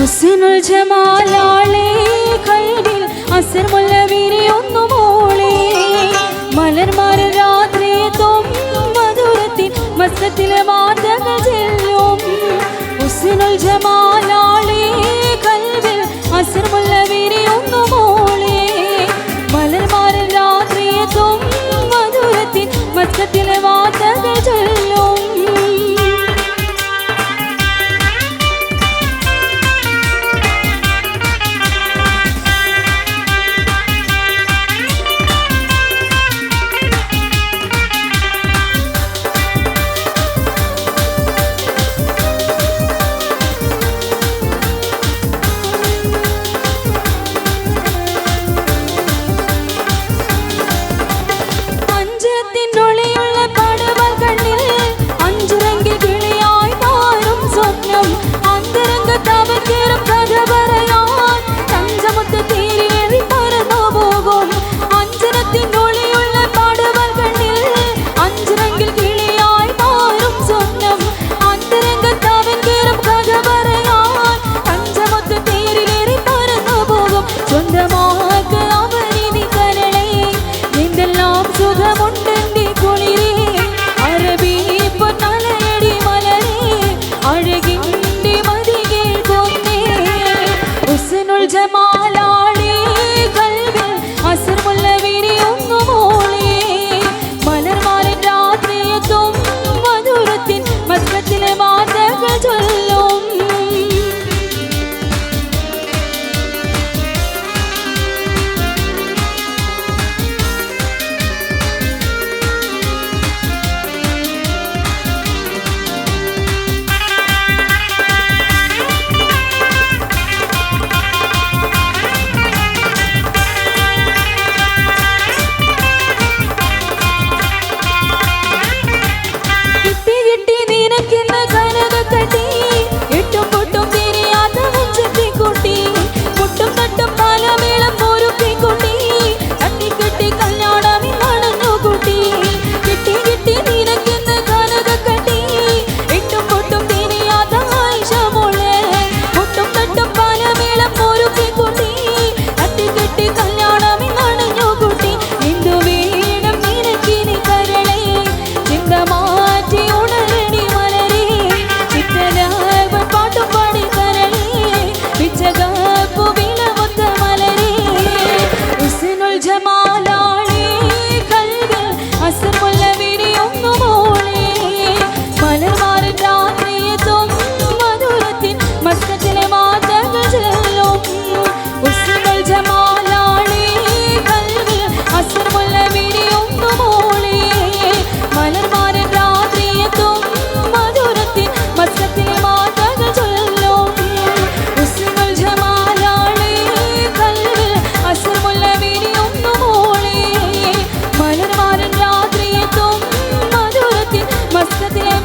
ഹുസ്നുൽ ജമാലാളേ കൽബിൽ അസർമുല്ല വിരിയുന്നു മോളെ മലർമാര രാത്രിയെത്തും മധുരത്തിൻ മസ്കത്തിലെ മാതകൾ ചെല്ലും ഹുസ്നുൽ ജമാലാളേ കൽബിൽ അസർമുല്ല വിരിയുന്നു മോളെ മലർമാര രാത്രിയെത്തും മധുരത്തിൻ മസ്കത്തിലെ മാതകൾ ചെല്ലും ജമാലാളേ കൽബിൽ അസർമുല്ല വിരിയുന്നു മോളെ മലർമാരൻ രാത്രിയെത്തും മധുരത്തിൻ മസ്കത്തിലെ മാതകൾ ചൊല്ലും ജമാലാളേ കൽബിൽ അസർമുല്ല വിരിയുന്നു മോളെ മലർമാരൻ രാത്രിയെത്തും മധുരത്തിൻ മസ്കത്തിലെ മാതകൾ ചെല്ലും ഹുസ്നുൽ ജമാലാളേ കൽബിൽ അസർമുല്ല വിരിയുന്നു മോളെ മലർമാരൻ രാത്രിയെത്തും മധുരത്തിൻ മസ്കത്തിലെ മാതകൾ ചെല്ലും ഹുസ്നുൽ ജമാലാളേ കൽബിൽ അസർമുല്ല മലർമാരൻ രാത്രിയെത്തും മധുരത്തിൻ മസ്കത്തിലെ